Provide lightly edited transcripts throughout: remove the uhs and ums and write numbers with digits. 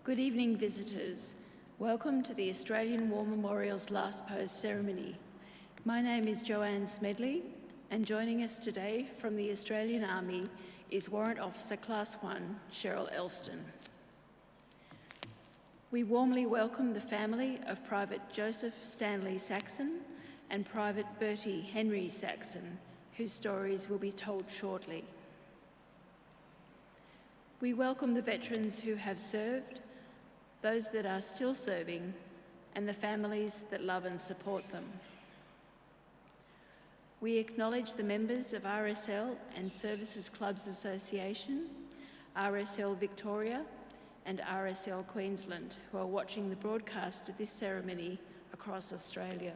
Good evening, visitors. Welcome to the Australian War Memorial's Last Post ceremony. My name is Joanne Smedley, and joining us today from the Australian Army is Warrant Officer Class 1, Cheryl Elston. We warmly welcome the family of Private Joseph Stanley Saxon and Private Bertie Henry Saxon, whose stories will be told shortly. We welcome the veterans who have served, those that are still serving, and the families that love and support them. We acknowledge the members of RSL and Services Clubs Association, RSL Victoria, and RSL Queensland, who are watching the broadcast of this ceremony across Australia.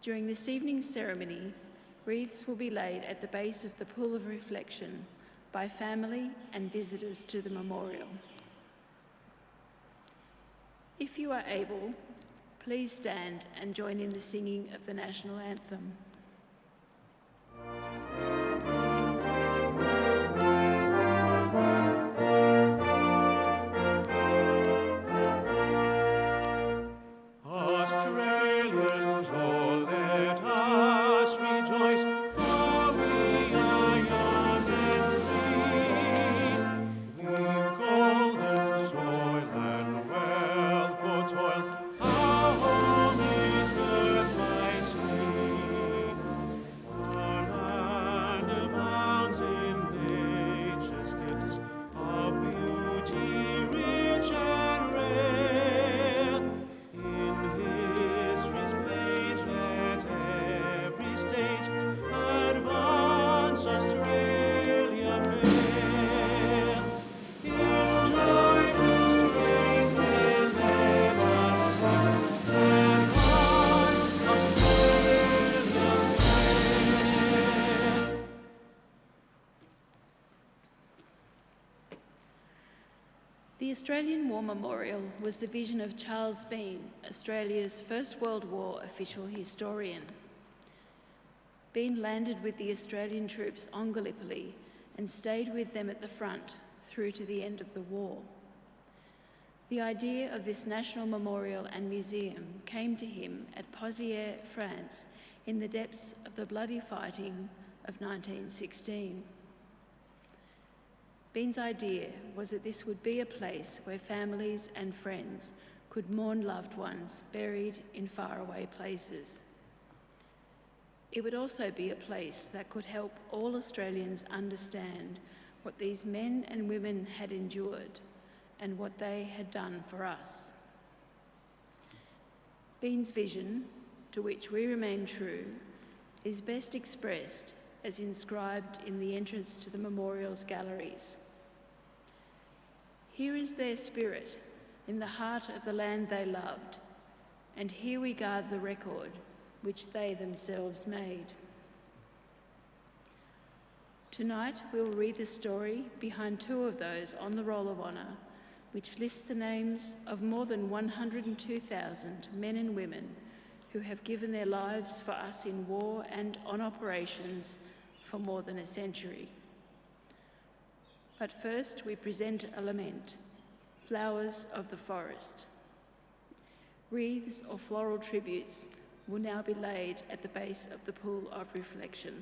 During this evening's ceremony, wreaths will be laid at the base of the Pool of Reflection by family and visitors to the memorial. If you are able, please stand and join in the singing of the national anthem. The Australian War Memorial was the vision of Charles Bean, Australia's First World War official historian. Bean landed with the Australian troops on Gallipoli and stayed with them at the front through to the end of the war. The idea of this national memorial and museum came to him at Pozières, France, in the depths of the bloody fighting of 1916. Bean's idea was that this would be a place where families and friends could mourn loved ones buried in faraway places. It would also be a place that could help all Australians understand what these men and women had endured and what they had done for us. Bean's vision, to which we remain true, is best expressed as inscribed in the entrance to the memorial's galleries. Here is their spirit in the heart of the land they loved, and here we guard the record which they themselves made. Tonight we'll read the story behind two of those on the Roll of Honour, which lists the names of more than 102,000 men and women who have given their lives for us in war and on operations for more than a century. But first we present a lament, Flowers of the Forest. Wreaths or floral tributes will now be laid at the base of the Pool of Reflection.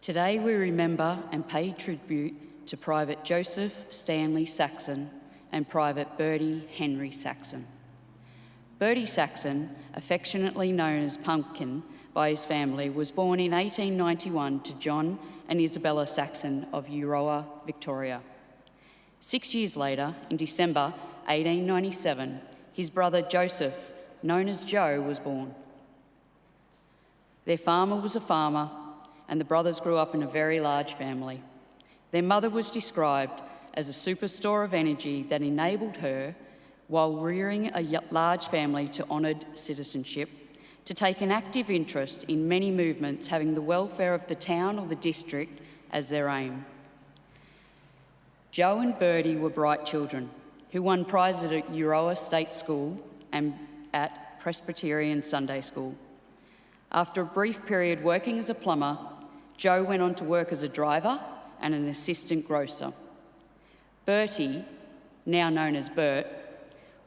Today we remember and pay tribute to Private Joseph Stanley Saxon and Private Bertie Henry Saxon. Bertie Saxon, affectionately known as Pumpkin by his family, was born in 1891 to John and Isabella Saxon of Euroa, Victoria. 6 years later, in December 1897, his brother Joseph, known as Joe, was born. Their farmer was a farmer, and the brothers grew up in a very large family. Their mother was described as a superstore of energy that enabled her, while rearing a large family to honoured citizenship, to take an active interest in many movements having the welfare of the town or the district as their aim. Joe and Bertie were bright children who won prizes at Euroa State School and at Presbyterian Sunday School. After a brief period working as a plumber, Joe went on to work as a driver and an assistant grocer. Bertie, now known as Bert,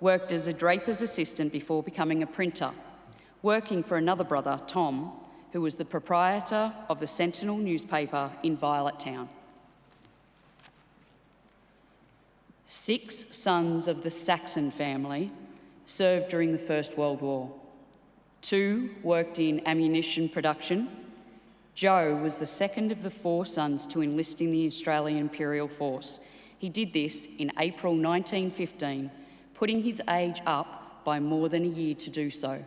worked as a draper's assistant before becoming a printer, working for another brother, Tom, who was the proprietor of the Sentinel newspaper in Violet Town. 6 sons of the Saxon family served during the First World War. 2 worked in ammunition production. Joe was the second of the 4 sons to enlist in the Australian Imperial Force. He did this in April 1915, putting his age up by more than a year to do so.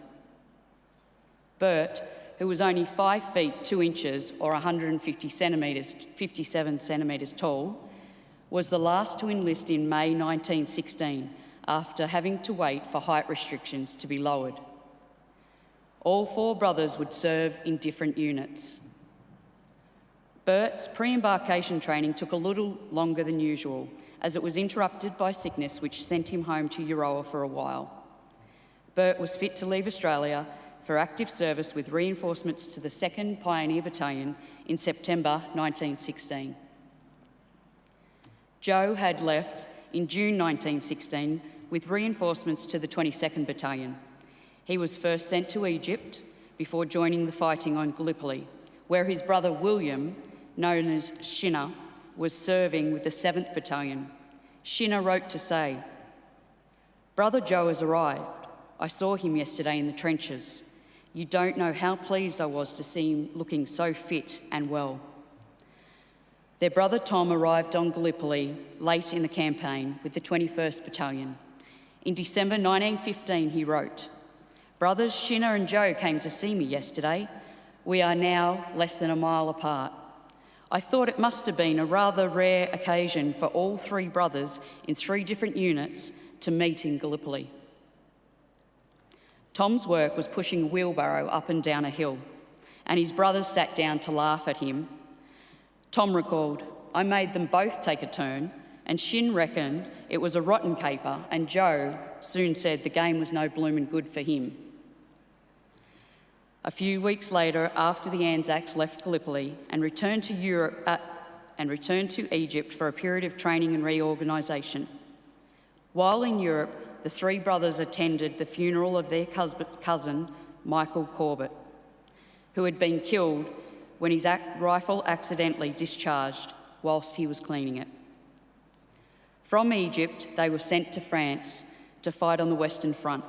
Bert, who was only 5 feet 2 inches or 57 centimetres tall, was the last to enlist in May 1916 after having to wait for height restrictions to be lowered. All 4 brothers would serve in different units. Bert's pre-embarkation training took a little longer than usual, as it was interrupted by sickness which sent him home to Euroa for a while. Bert was fit to leave Australia for active service with reinforcements to the 2nd Pioneer Battalion in September 1916. Joe had left in June 1916 with reinforcements to the 22nd Battalion. He was first sent to Egypt before joining the fighting on Gallipoli, where his brother William, known as Shinner, was serving with the 7th Battalion. Shinner wrote to say, "Brother Joe has arrived. I saw him yesterday in the trenches. You don't know how pleased I was to see him looking so fit and well." Their brother Tom arrived on Gallipoli late in the campaign with the 21st Battalion. In December 1915, he wrote, "Brothers Shinner and Joe came to see me yesterday. We are now less than a mile apart. I thought it must have been a rather rare occasion for all 3 brothers in 3 different units to meet in Gallipoli." Tom's work was pushing a wheelbarrow up and down a hill, and his brothers sat down to laugh at him. Tom recalled, "I made them both take a turn, and Shin reckoned it was a rotten caper, and Joe soon said the game was no bloomin' good for him." A few weeks later, after the Anzacs left Gallipoli and returned to Egypt for a period of training and reorganisation. While in Europe, the 3 brothers attended the funeral of their cousin, Michael Corbett, who had been killed when his rifle accidentally discharged whilst he was cleaning it. From Egypt, they were sent to France to fight on the Western Front.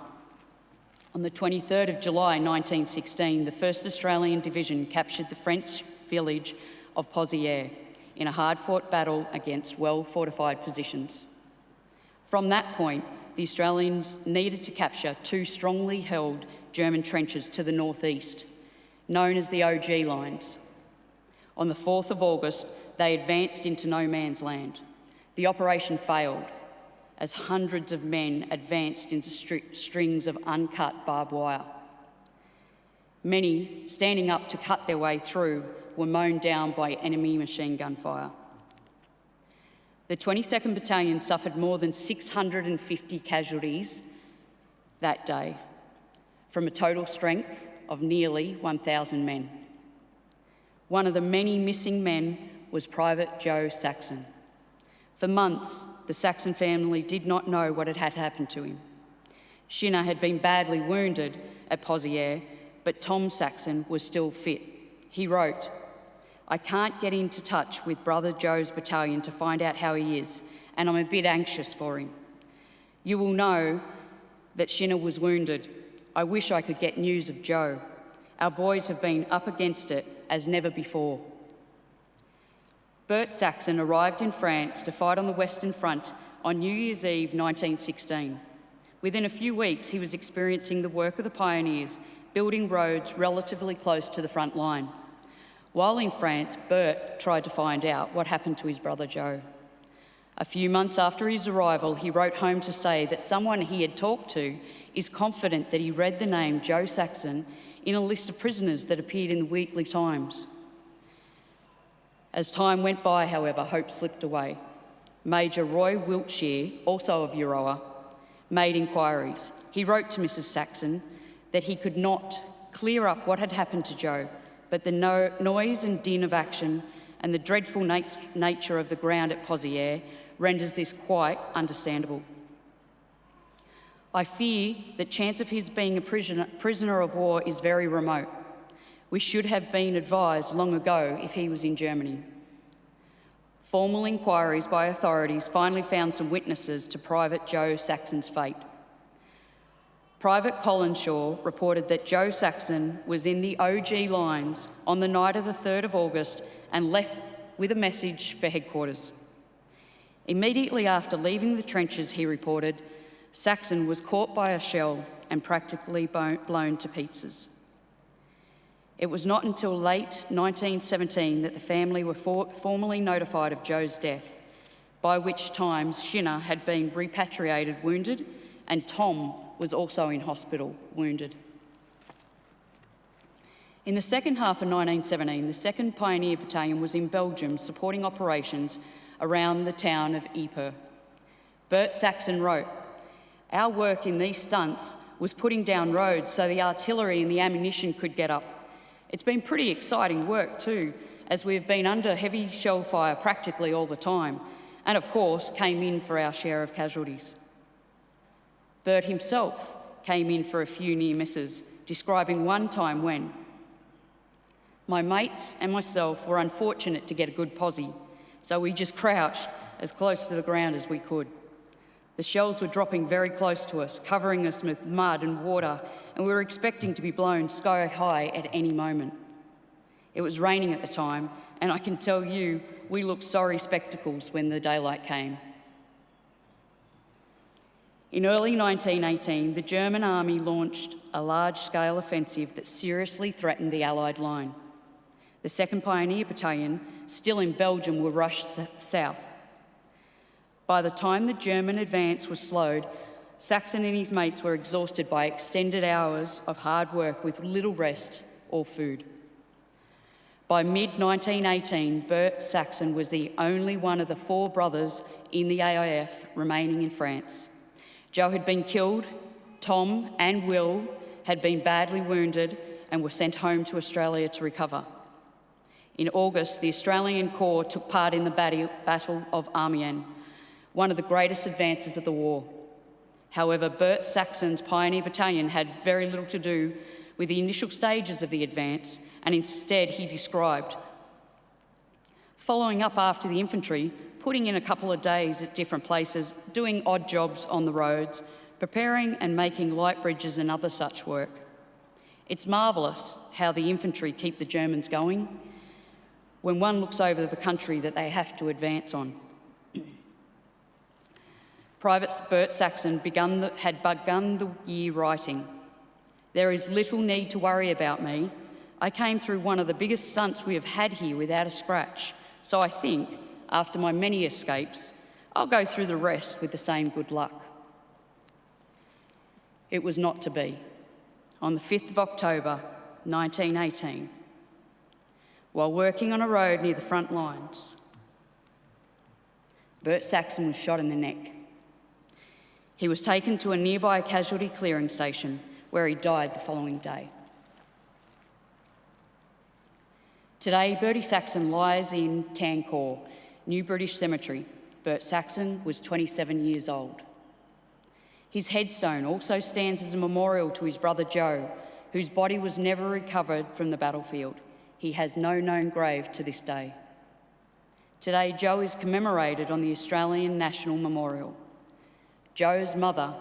On the 23rd of July 1916, the 1st Australian Division captured the French village of Pozières in a hard-fought battle against well-fortified positions. From that point, the Australians needed to capture 2 strongly held German trenches to the northeast, known as the OG lines. On the 4th of August, they advanced into no man's land. The operation failed, as hundreds of men advanced into strings of uncut barbed wire. Many, standing up to cut their way through, were mown down by enemy machine gun fire. The 22nd Battalion suffered more than 650 casualties that day, from a total strength of nearly 1,000 men. One of the many missing men was Private Joe Saxon. For months, the Saxon family did not know what had happened to him. Shinner had been badly wounded at Pozières, but Tom Saxon was still fit. He wrote, I can't get into touch with Brother Joe's battalion to find out how he is, and I'm a bit anxious for him. You will know that Shinna was wounded. I wish I could get news of Joe. Our boys have been up against it as never before. Bertie Saxon arrived in France to fight on the Western Front on New Year's Eve 1916. Within a few weeks, he was experiencing the work of the pioneers, building roads relatively close to the front line. While in France, Bert tried to find out what happened to his brother Joe. A few months after his arrival, he wrote home to say that someone he had talked to is confident that he read the name Joe Saxon in a list of prisoners that appeared in the Weekly Times. As time went by, however, hope slipped away. Major Roy Wiltshire, also of Euroa, made inquiries. He wrote to Mrs. Saxon that he could not clear up what had happened to Joe, but the noise and din of action and the dreadful nature of the ground at Pozières renders this quite understandable. I fear the chance of his being a prisoner of war is very remote. We should have been advised long ago if he was in Germany. Formal inquiries by authorities finally found some witnesses to Private Joe Saxon's fate. Private Collinshaw reported that Joe Saxon was in the OG lines on the night of the 3rd of August and left with a message for headquarters. Immediately after leaving the trenches, he reported, Saxon was caught by a shell and practically blown to pieces. It was not until late 1917 that the family were formally notified of Joe's death, by which time Shinna had been repatriated wounded and Tom was also in hospital wounded. In the second half of 1917, the 2nd Pioneer Battalion was in Belgium supporting operations around the town of Ypres. Bertie Saxon wrote, "Our work in these stunts was putting down roads so the artillery and the ammunition could get up. It's been pretty exciting work too, as we have been under heavy shell fire practically all the time, and of course came in for our share of casualties." Bert himself came in for a few near misses, describing one time when, "My mates and myself were unfortunate to get a good posse, so we just crouched as close to the ground as we could. The shells were dropping very close to us, covering us with mud and water, and we were expecting to be blown sky high at any moment. It was raining at the time, and I can tell you, we looked sorry spectacles when the daylight came." In early 1918, the German army launched a large-scale offensive that seriously threatened the Allied line. The 2nd Pioneer Battalion, still in Belgium, were rushed south. By the time the German advance was slowed, Saxon and his mates were exhausted by extended hours of hard work with little rest or food. By mid-1918, Bertie Saxon was the only one of the 4 brothers in the AIF remaining in France. Joe had been killed, Tom and Will had been badly wounded and were sent home to Australia to recover. In August, the Australian Corps took part in the Battle of Amiens, one of the greatest advances of the war. However, Bertie Saxon's Pioneer Battalion had very little to do with the initial stages of the advance, and instead he described following up after the infantry, putting in a couple of days at different places, doing odd jobs on the roads, preparing and making light bridges and other such work. It's marvellous how the infantry keep the Germans going when one looks over the country that they have to advance on. Private Bertie Saxon had begun the year writing, "There is little need to worry about me. I came through one of the biggest stunts we have had here without a scratch, so I think, after my many escapes, I'll go through the rest with the same good luck." It was not to be. On the 5th of October, 1918, while working on a road near the front lines, Bertie Saxon was shot in the neck. He was taken to a nearby casualty clearing station where he died the following day. Today, Bertie Saxon lies in Tancourt, New British Cemetery. Bertie Saxon was 27 years old. His headstone also stands as a memorial to his brother Joe, whose body was never recovered from the battlefield. he has no known grave to this day. Today, Joe is commemorated on the Australian National Memorial. Joe's mother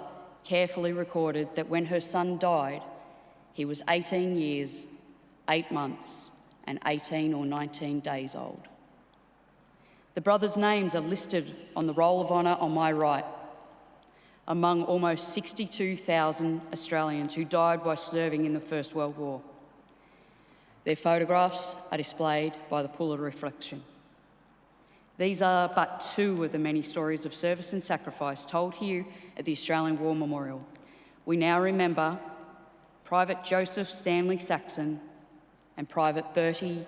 carefully recorded that when her son died, he was 18 years, 8 months, and 18 or 19 days old. The brothers' names are listed on the Roll of Honour on my right, among almost 62,000 Australians who died by serving in the First World War. Their photographs are displayed by the Pool of Reflection. These are but two of the many stories of service and sacrifice told here at the Australian War Memorial. We now remember Private Joseph Stanley Saxon and Private Bertie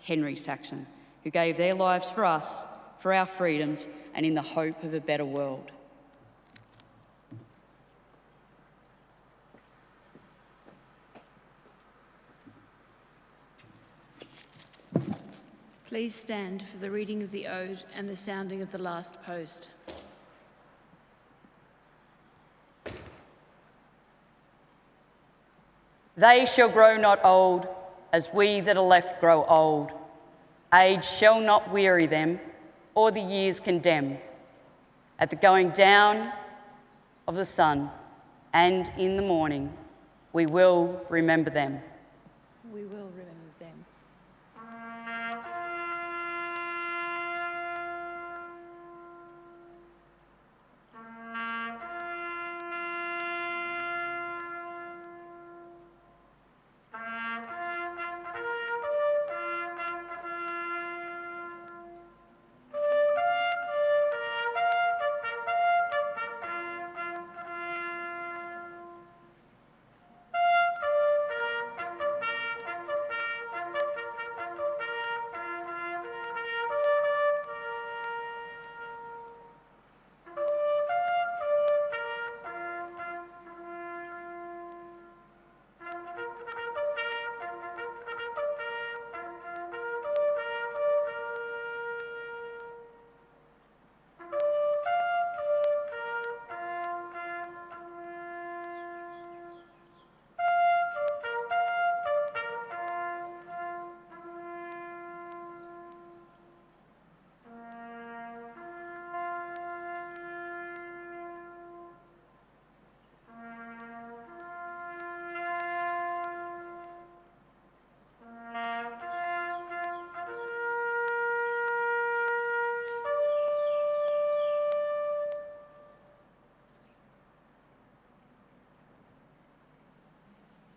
Henry Saxon, who gave their lives for us, for our freedoms, and in the hope of a better world. Please stand for the reading of the ode and the sounding of the last post. They shall grow not old, as we that are left grow old. Age shall not weary them, or the years condemn. At the going down of the sun, and in the morning, we will remember them. We will remember them.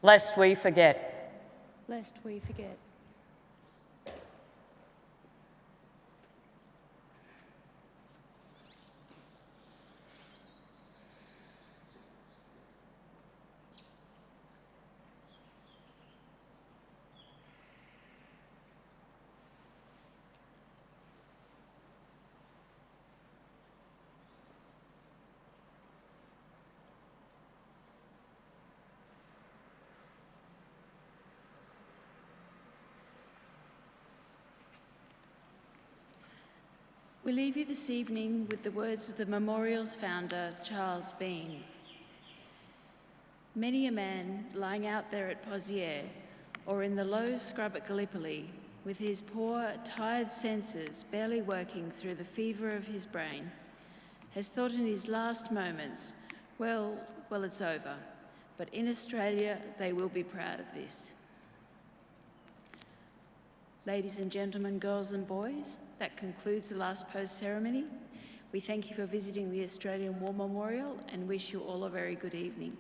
Lest we forget. Lest we forget. We leave you this evening with the words of the memorial's founder, Charles Bean. Many a man lying out there at Pozières or in the low scrub at Gallipoli, with his poor, tired senses barely working through the fever of his brain, has thought in his last moments, well, it's over, but in Australia they will be proud of this. Ladies and gentlemen, girls and boys, that concludes the last post ceremony. We thank you for visiting the Australian War Memorial and wish you all a very good evening.